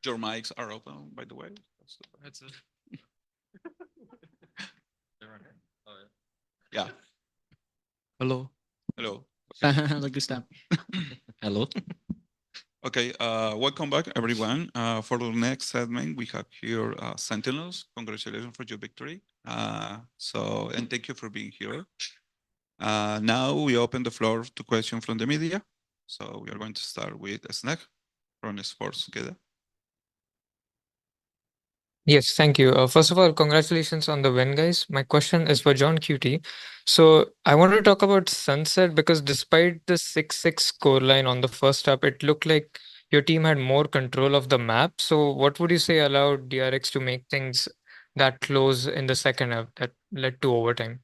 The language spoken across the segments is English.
Your mics are open, by the way. That's it. Oh, Yeah. Hello. Hello. Like this time. Hello. Okay. Welcome back, everyone. For the next segment, we have here Sentinels. Congratulations for your victory. And thank you for being here. Now we open the floor to questions from the media. So we are going to start with Snack from Sports Queda. Yes, thank you. First of all, congratulations on the win, guys. My question is for John QT. So I want to talk about Sunset because despite the 6-6 scoreline on the first half, it looked like your team had more control of the map. So what would you say allowed DRX to make things that close in the second half that led to overtime?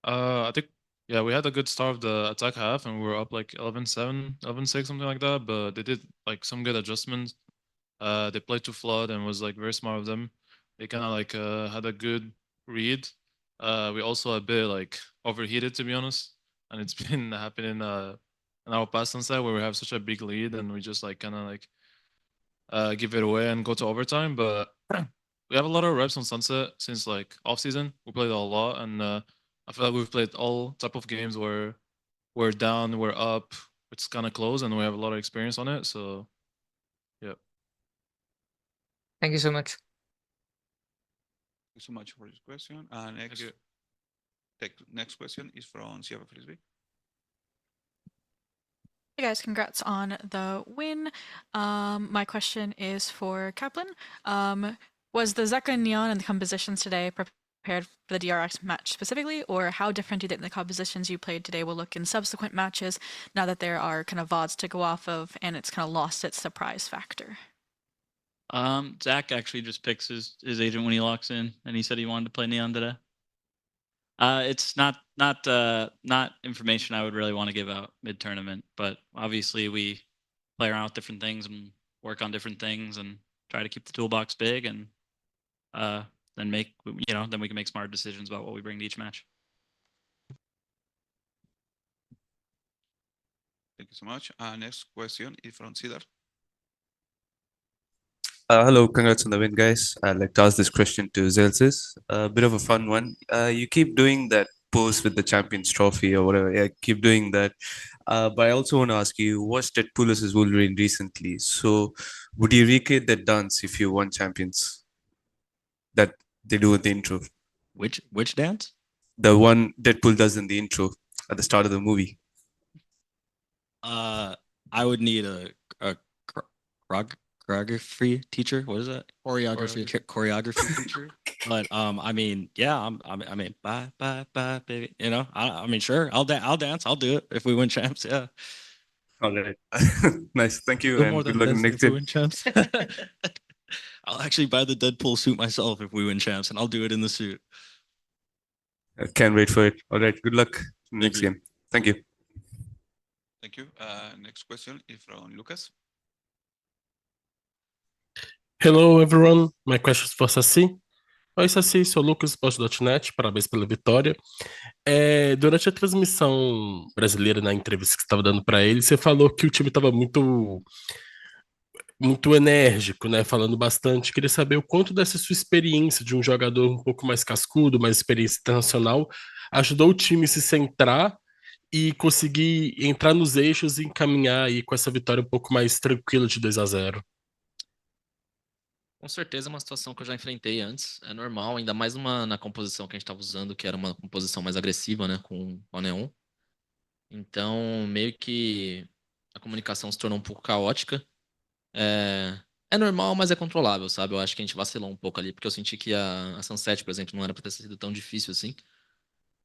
I think yeah, we had a good start of the attack half, and we were up like 11-7, 11-6, something like that. But they did like some good adjustments. They played to flood and was like very smart of them. They kind of like had a good read. We also a bit like overheated, to be honest, and it's been happening in our past sunset where we have such a big lead and we just like kind of like give it away and go to overtime. But we have a lot of reps on Sunset since like off season. We played a lot, and I feel like we've played all type of games where we're down, we're up, it's kind of close, and we have a lot of experience on it. So yeah. Thank you so much. Thank you so much for this question. Thank you. Next question is from Sierra Frisbee. Hey guys, congrats on the win. My question is for Kaplan. Was the Zeka Neon and the compositions today prepared for the DRX match specifically, or how different do you think the compositions you played today will look in subsequent matches now that there are kind of VODs to go off of and it's kind of lost its surprise factor? Zach actually just picks his agent when he locks in, and he said he wanted to play Neon today. It's not information I would really want to give out mid tournament, but obviously we play around with different things and work on different things and try to keep the toolbox big, and then then we can make smart decisions about what we bring to each match. Thank you so much. Next question is from Cedar. Hello, congrats on the win, guys. I'd like to ask this question to Zelsis. A bit of a fun one. You keep doing that pose with the Champions Trophy or whatever. Yeah, keep doing that. But I also want to ask you, watched Deadpool's Wolverine recently. So, would you recreate that dance if you won Champions? That they do in the intro. Which dance? The one Deadpool does in the intro at the start of the movie. I would need a choreography teacher. What is that? Choreography teacher. But I mean, yeah, I mean, bye, baby. You know, I mean, sure, I'll dance. I'll do it if we win champs. Yeah. All right. Nice. Thank you, Do and more good than luck this next if we year. win champs. I'll actually buy the Deadpool suit myself if we win champs, and I'll do it in the suit. I can't wait for it. All right. Good luck next you. game. Thank you. Thank you. Next question is from Lucas. Hello, everyone. My question is for Saci. Oi, Saci, sou o Lucas, Post.net. Parabéns pela vitória. Durante a transmissão brasileira, na entrevista que você estava dando para ele, você falou que o time estava muito enérgico, né? Falando bastante. Queria saber o quanto dessa sua experiência de um jogador um pouco mais cascudo, mais experiência internacional, ajudou o time a se centrar e conseguir entrar nos eixos e encaminhar aí com essa vitória um pouco mais tranquila de 2-0. Com certeza é uma situação que eu já enfrentei antes. É normal, ainda mais na composição que a gente estava usando, que era uma composição mais agressiva, né? Com o Neon. Então, meio que a comunicação se tornou um pouco caótica. É normal, mas é controlável, sabe? Eu acho que a gente vacilou um pouco ali, porque eu senti que a Sunset, por exemplo, não era pra ter sido tão difícil assim.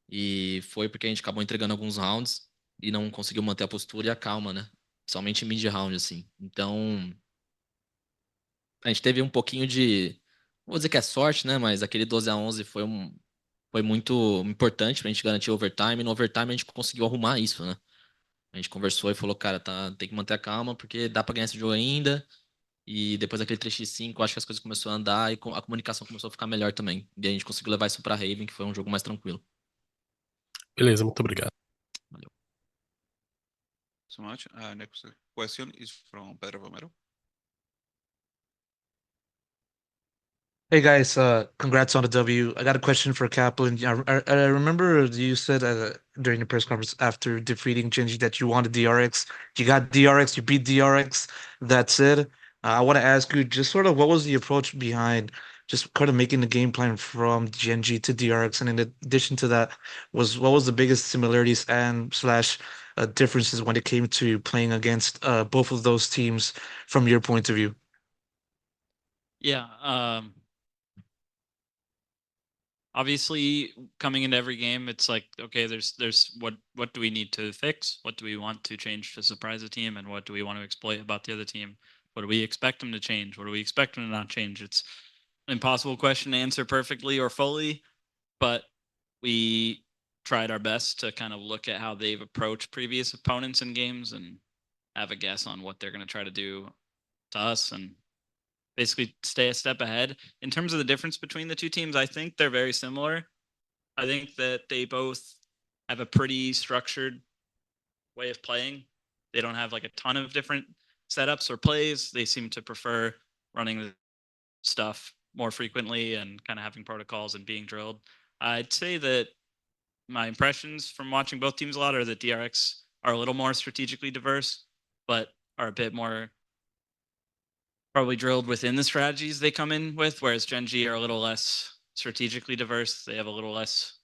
E foi porque a gente acabou entregando alguns rounds e não conseguiu manter a postura e a calma, né? Principalmente mid-round, assim. Então, a gente teve um pouquinho de. Não vou dizer que é sorte, né? Mas aquele 12-11 foi muito importante pra gente garantir o overtime. E no overtime a gente conseguiu arrumar isso, né? A gente conversou e falou, cara, tá, tem que manter a calma, porque dá pra ganhar esse jogo ainda. E depois daquele 3x5, acho que as coisas começaram a andar e a comunicação começou a ficar melhor também. E a gente conseguiu levar isso pra Raven, que foi um jogo mais tranquilo. Beleza, muito obrigado. Valeu. So much. Next question is from Pedro Romero. Hey guys, congrats on the W. I got a question for Kaplan. Yeah, I remember you said during the press conference after defeating Genji that you wanted DRX. You got DRX, you beat DRX. That's it. I want to ask you just sort of what was the approach behind just kind of making the game plan from Genji to DRX, and in addition to that, what was the biggest similarities and slash differences when it came to playing against both of those teams from your point of view? Yeah. Obviously, coming into every game, it's like, okay, there's what do we need to fix? What do we want to change to surprise the team? And what do we want to exploit about the other team? What do we expect them to change? What do we expect them to not change? It's an impossible question to answer perfectly or fully, but we tried our best to kind of look at how they've approached previous opponents in games and have a guess on what they're going to try to do to us and basically stay a step ahead. In terms of the difference between the two teams, I think they're very similar. I think that they both have a pretty structured way of playing. They don't have like a ton of different setups or plays. They seem to prefer running the stuff more frequently and kind of having protocols and being drilled. I'd say that my impressions from watching both teams a lot are that DRX are a little more strategically diverse, but are a bit more probably drilled within the strategies they come in with, whereas Genji are a little less strategically diverse. They have a little less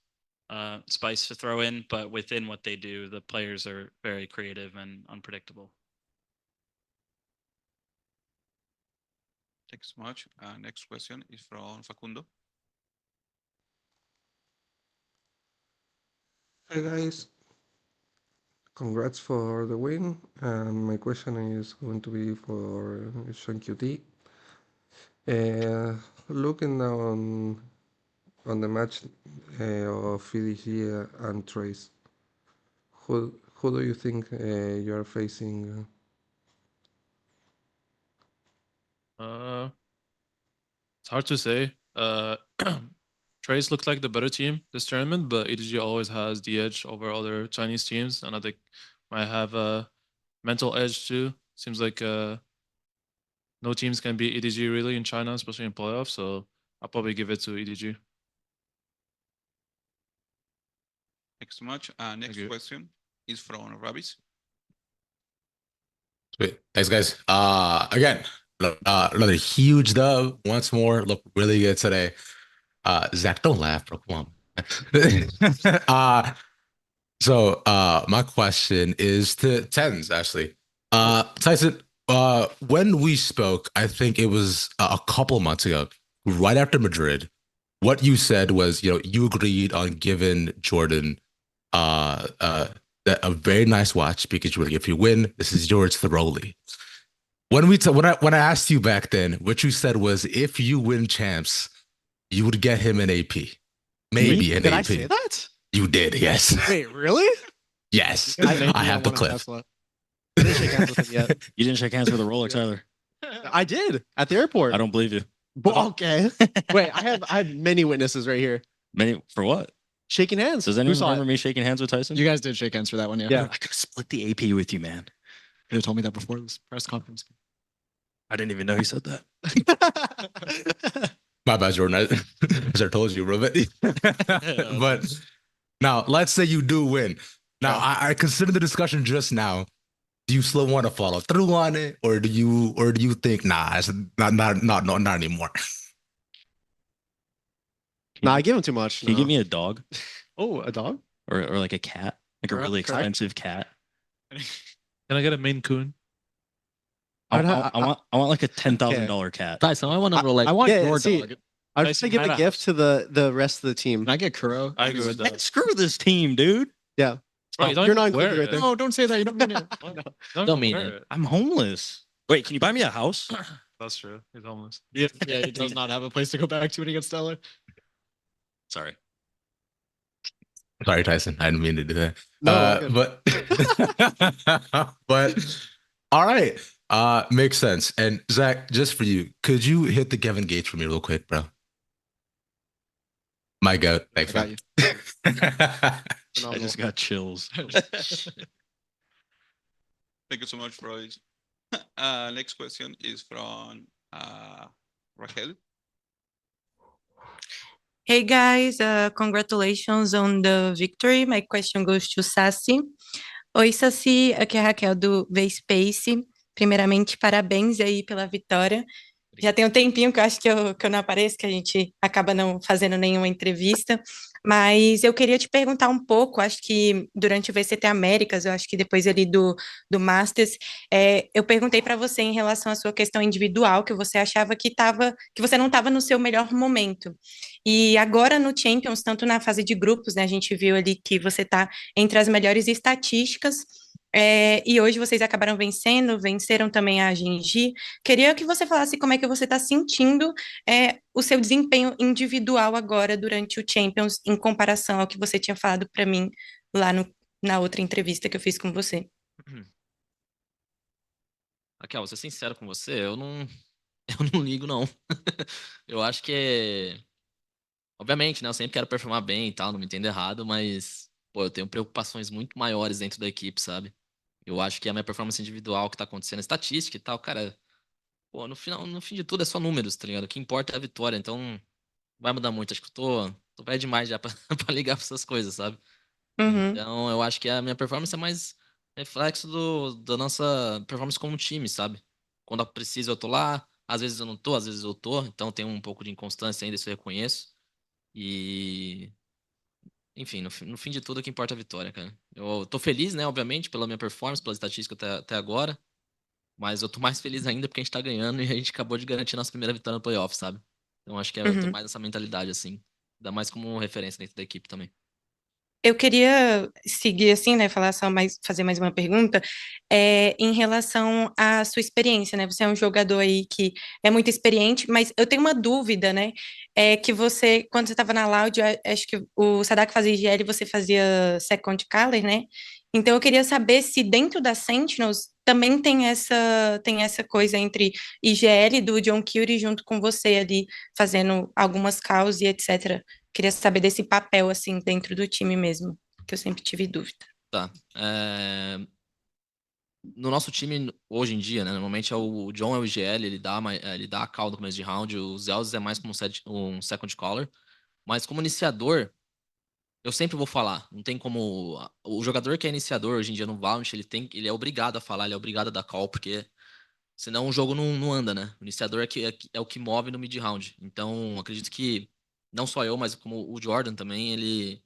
spice to throw in, but within what they do, the players are very creative and unpredictable. Thanks so much. Next question is from Facundo. Hi guys, congrats for the win. And my question is going to be for Sean QT. Looking now on the match of EDG and Trace, who do you think you are facing? It's hard to say. Trace looks like the better team this tournament, but EDG always has the edge over other Chinese teams, and I think might have a mental edge too. Seems like no teams can beat EDG really in China, especially in playoffs. So I'll probably give it to EDG. Thanks so much. Next you. question is from Ravis. Sweet. Thanks, guys. Again, another huge dub once more. Look really good today. Zach, don't laugh, bro. Come on. My question is to Tens, actually. Tyson, when we spoke, I think it was a couple months ago, right after Madrid, what you said was, you agreed on giving Jordan a very nice watch because you were like, if you win, this is yours thoroughly. When I asked you back then, what you said was, if you win champs, you would get him an AP, maybe an Did AP. I say that? You did, yes. Wait, really? Yes, You guys made I me have the want a clip. Tesla. I didn't shake hands with him yet. You didn't shake hands with a Rolex either. I did at the airport. I don't believe you. Well, okay. Wait, I have many witnesses right here. Many for what? Shaking hands. Does Who anyone saw remember it? me shaking hands with Tyson? You guys did shake hands for that one, yeah. Yeah. I could have split the AP with you, man. You could have told me that before this press conference. I didn't even know he said that. My bad, Jordan. As I told you, Robert. But now, let's say you do win. Now, I consider the discussion just now. Do you still want to follow through on it, or do you think, nah, it's not anymore? Nah, I give him too much. Can you give me a dog? Oh, a dog? Or like a cat? Like a really expensive cat? Can I get a Maine Coon? I want like a $10,000 cat. Tyson, I want to roll like I want Yeah, your see, dog. I was going to give a gift to the rest of the team. Can I get Kuro? I agree with Man, that. screw this team, dude. Yeah. Bro, you don't You're even not wear included right it. there. No, don't say that. You don't mean it. Don't mean wear it. I'm homeless. Wait, can you buy me a house? That's true. He's homeless. Yeah, he does not have a place to go back to when he gets Stellar. Sorry. Sorry, Tyson. I didn't mean to do that. No, But all right. Makes sense. And Zach, just for you, could you hit the Kevin Gates for me real quick, bro? My God. Thanks, I got man. you. I just got chills. Thank you so much, Royce. Next question is from Raquel. Hey guys, congratulations on the victory. My question goes to Sassi. Oi, Saci, aqui é a Raquel do V-Space. Primeiramente, parabéns aí pela vitória. Já tem um tempinho que eu acho que eu não apareço, que a gente acaba não fazendo nenhuma entrevista, mas eu queria te perguntar um pouco, acho que durante o VCT Américas, eu acho que depois ali do Masters, eu perguntei para você em relação à sua questão individual, que você achava que você não estava no seu melhor momento. E agora no Champions, tanto na fase de grupos, né, a gente viu ali que você está entre as melhores estatísticas, e hoje vocês acabaram vencendo, venceram também a Genji. Queria que você falasse como é que você está sentindo o seu desempenho individual agora durante o Champions, em comparação ao que você tinha falado para mim lá na outra entrevista que eu fiz com você. Raquel, vou ser sincero com você, eu não, eu não ligo, não. Eu acho que obviamente, né? Eu sempre quero performar bem e tal, não me entenda errado, mas, pô, eu tenho preocupações muito maiores dentro da equipe, sabe? Eu acho que a minha performance individual que tá acontecendo, estatística e tal, cara, pô, no final, no fim de tudo é só números, tá ligado? O que importa é a vitória, então não vai mudar muito. Acho que tô velho demais já pra, pra ligar pra essas coisas, sabe? Uhum, Então, eu acho que a minha performance é mais reflexo da nossa performance como time, sabe? Quando eu preciso, eu tô lá, às vezes eu não tô, às vezes eu tô, então tem um pouco de inconstância ainda, isso eu reconheço. E enfim, no fim de tudo, o que importa é a vitória, cara. Eu tô feliz, né, obviamente, pela minha performance, pela estatística até agora. Mas eu tô mais feliz ainda porque a gente tá ganhando e a gente acabou de garantir nossa primeira vitória no playoff, sabe? Então acho que eu tô uhum. mais nessa mentalidade, assim. Ainda mais como referência dentro da equipe também. Eu queria seguir assim, né, fazer mais uma pergunta, em relação à sua experiência, né? Você é um jogador aí que é muito experiente, mas eu tenho uma dúvida, né? É que você, quando você estava na Loud, acho que o Sadak fazia IGL e você fazia Second Color, né? Então eu queria saber se dentro da Sentinels também tem essa coisa entre IGL do John Curie junto com você ali, fazendo algumas calls e etc. Queria saber desse papel, assim, dentro do time mesmo, que eu sempre tive dúvida. Tá. No nosso time, hoje em dia, né? Normalmente é o John é o IGL, ele dá a call no começo de round, o Zeus é mais como um second caller. Mas como iniciador, eu sempre vou falar. Não tem como. O jogador que é iniciador hoje em dia no Valorant, ele é obrigado a falar, ele é obrigado a dar call, porque senão o jogo não anda, né? O iniciador é o que move no mid-round. Então, acredito que não só eu, mas como o Jordan também, ele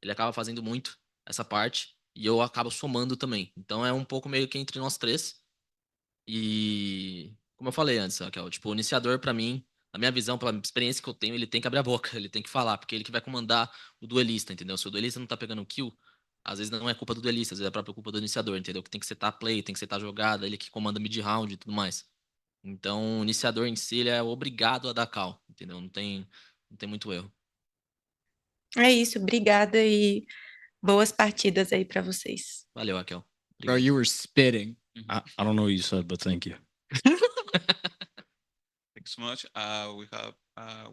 acaba fazendo muito essa parte. E eu acabo somando também. Então é um pouco meio que entre nós três. E como eu falei antes, Raquel, tipo, o iniciador pra mim, na minha visão, pela experiência que eu tenho, ele tem que abrir a boca, ele tem que falar, porque ele que vai comandar o duelista, entendeu? Se o duelista não tá pegando kill, às vezes não é culpa do duelista, às vezes é a própria culpa do iniciador, entendeu? Que tem que setar play, tem que setar jogada, ele que comanda mid-round e tudo mais. Então, o iniciador em si, ele é obrigado a dar call, entendeu? Não tem muito erro. É isso, obrigada e boas partidas aí pra vocês. Valeu, Raquel. Bro, Obrigado. you were spitting. I don't know what you said, but thank you. Thanks so much. We have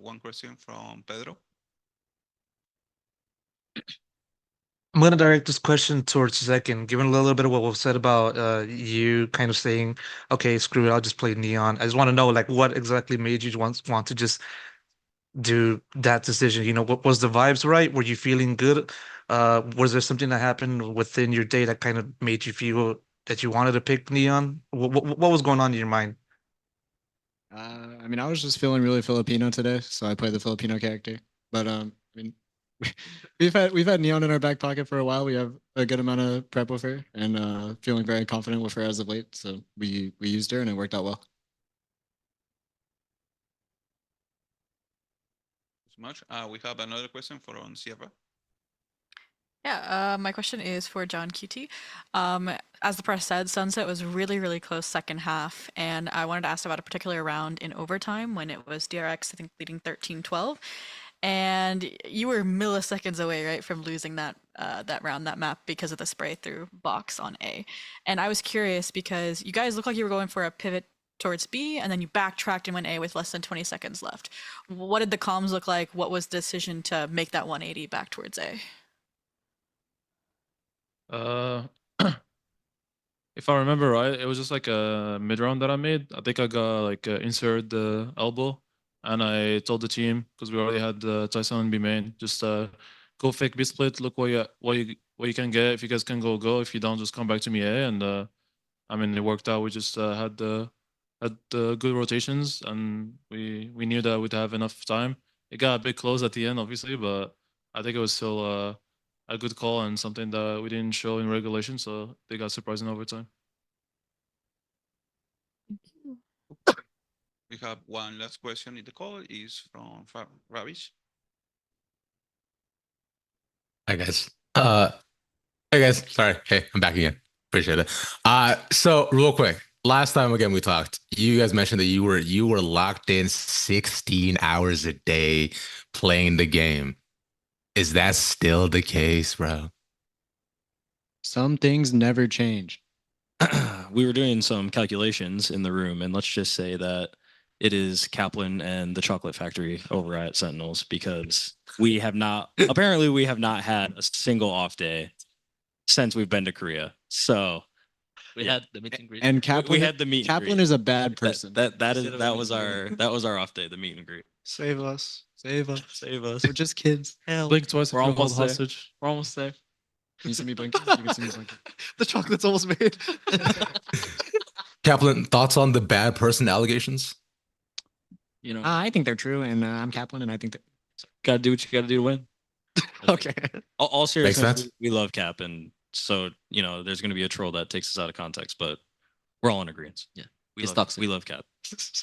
one question from Pedro. I'm going to direct this question towards Zekin. Given a little bit of what was said about you kind of saying, okay, screw it, I'll just play Neon. I just want to know, like, what exactly made you want to just do that decision? You know, what was the vibes right? Were you feeling good? Was there something that happened within your day that kind of made you feel that you wanted to pick Neon? What was going on in your mind? I mean, I was just feeling really Filipino today, so I played the Filipino character. But I mean, we've had Neon in our back pocket for a while. We have a good amount of prep with her, and feeling very confident with her as of late. So we used her, and it worked out well. So much. We have another question from Sierra. Yeah, my question is for John QT. As the press said, Sunset was really, really close second half, and I wanted to ask about a particular round in overtime when it was DRX, I think, leading 13-12, and you were milliseconds away, right, from losing that round, that map, because of the spray through box on A. And I was curious because you guys looked like you were going for a pivot towards B, and then you backtracked and went A with less than 20 seconds left. What did the comms look like? What was the decision to make that 180 back towards A? Uh, if I remember right, it was just like a mid round that I made. I think I got like inserted the elbow, and I told the team because we already had Tyson and B main, just go fake B split. Look what you can get. If you guys can go. If you don't, just come back to me A. And I mean, it worked out. We just had good rotations, and we knew that we'd have enough time. It got a bit close at the end, obviously, but I think it was still a good call and something that we didn't show in regulation, so they got surprised in overtime. We have one last question in the call. Is from Ravish. Hi guys. Hey guys. Sorry. Hey, I'm back again. Appreciate it. So real quick, last time again we talked, you guys mentioned that you were locked in 16 hours a day playing the game. Is that still the case, bro? Some things never change. We were doing some calculations in the room, and let's just say that it is Kaplan and the Chocolate Factory over at Sentinels, because we have not apparently we have not had a single off day since we've been to Korea. So We yeah. had the meet and greet. And Kaplan, we had the meet and Kaplan greet. is a bad person. That was our off day, the meet and greet. Save us. Save us. Save us. We're just kids. Hell, Blink twice if we're you're held almost there. hostage. We're almost there. Can you see me blinking? You can see me blinking. The chocolate's almost made. Kaplan, thoughts on the bad person allegations? You know, I think they're true, and I'm Kaplan, and I think that. gotta do what you gotta do to win. Okay. All seriousness, sense. we love Cap, and so there's going to be a troll that takes us out of context, but we're all in agreement. Yeah. We He's love, toxic. we love Cap.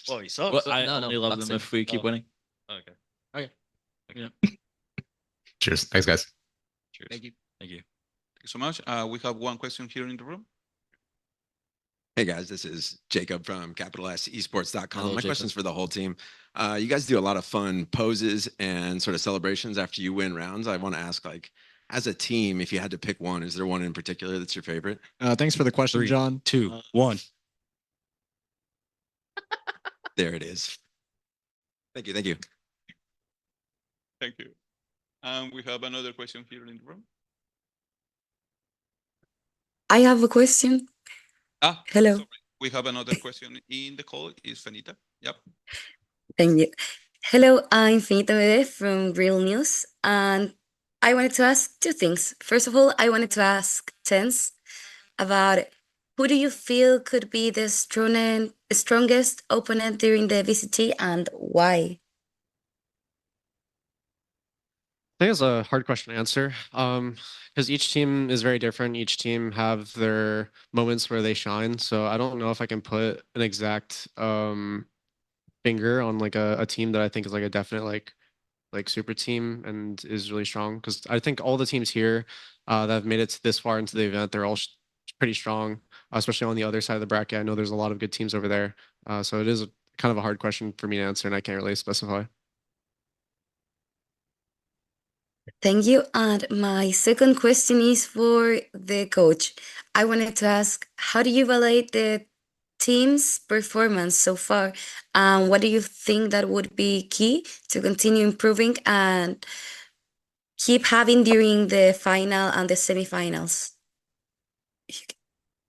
Oh, he sucks. Well, I only love them toxic. if we keep winning. Okay. Cheers. Thanks, guys. Cheers. Thank you. Thank you. Thank you so much. We have one question here in the room. Hey guys, this is Jacob from CapitalSEsports.com. Hello, My Jacob. question's for the whole team. You guys do a lot of fun poses and sort of celebrations after you win rounds. I want to ask, like, as a team, if you had to pick one, is there one in particular that's your favorite? Thanks for the question, 3, John. 2, 1. There it is. Thank you. Thank you. Thank you. We have another question here in the room. I have a question. Hello. Sorry. We have another question in the call. Is Fenita? Yep. Thank you. Hello, I'm Finita Bebe from Real News, and I wanted to ask two things. First of all, I wanted to ask Tense about who do you feel could be the strongest opponent during the VCT and why? I think it's a hard question to answer. Because each team is very different. Each team have their moments where they shine. So I don't know if I can put an exact finger on like a team that I think is like a definite like super team and is really strong. Because I think all the teams here that have made it this far into the event, they're all pretty strong, especially on the other side of the bracket. I know there's a lot of good teams over there. So it is kind of a hard question for me to answer, and I can't really specify. Thank you. And my second question is for the coach. I wanted to ask, how do you evaluate the team's performance so far? And what do you think that would be key to continue improving and keep having during the final and the semifinals?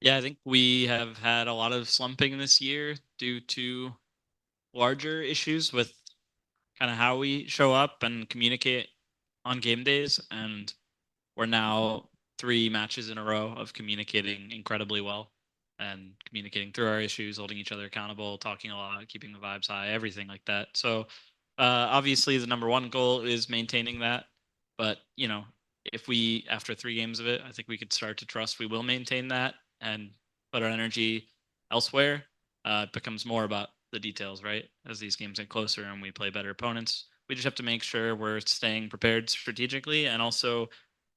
Yeah, I think we have had a lot of slumping this year due to larger issues with kind of how we show up and communicate on game days. And we're now 3 matches in a row of communicating incredibly well and communicating through our issues, holding each other accountable, talking a lot, keeping the vibes high, everything like that. So obviously the number one goal is maintaining that. But, if we, after 3 games of it, I think we could start to trust we will maintain that and put our energy elsewhere. It becomes more about the details, right? As these games get closer and we play better opponents, we just have to make sure we're staying prepared strategically. And also,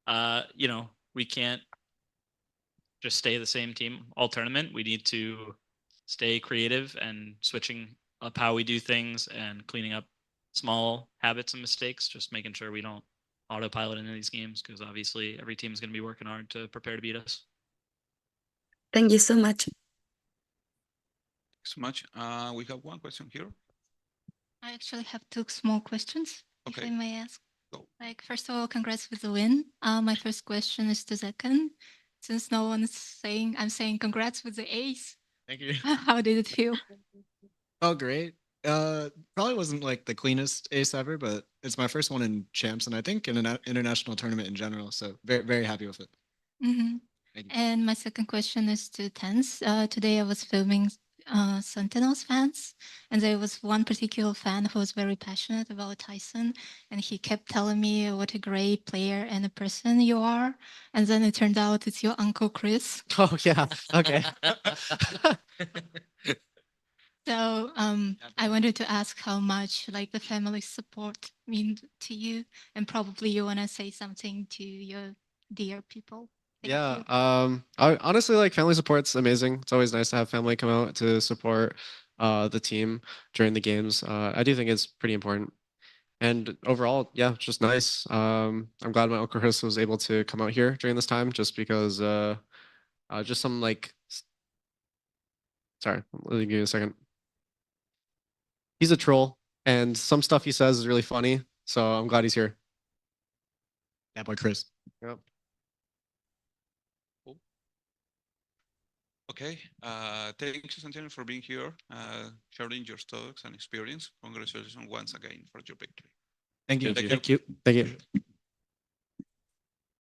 we can't just stay the same team all tournament. We need to stay creative and switching up how we do things and cleaning up small habits and mistakes, just making sure we don't autopilot into these games, because obviously every team is going to be working hard to prepare to beat us. Thank you so much. So much. We have one question here. I actually have 2 small questions, if Okay. I may ask. Go. Like, first of all, congrats with the win. My first question is to Zekan. Since no one is saying, I'm saying congrats with the ace. Thank you. How did it feel? Oh, great. Probably wasn't like the cleanest ace ever, but it's my first one in champs, and I think in an international tournament in general. So very happy with it. Mhm. And my second question is to Tens. Today I was filming Sentinels fans, and there was one particular fan who was very passionate about Tyson, and he kept telling me what a great player and a person you are. And then it turned out it's your uncle Chris. Oh yeah. Okay. So I wanted to ask how much like the family support means to you, and probably you want to say something to your dear people. Thank Yeah. you. I honestly like family support's amazing. It's always nice to have family come out to support the team during the games. I do think it's pretty important. And overall, yeah, it's just nice. I'm glad my Uncle Chris was able to come out here during this time just because just some like sorry, let me give you a second. He's a troll and some stuff he says is really funny. So I'm glad he's here. That boy Chris. Yep. Okay. Thank you, Sentinel, for being here, sharing your thoughts and experience. Congratulations once again for your victory. Thank you. Thank you. Thank you.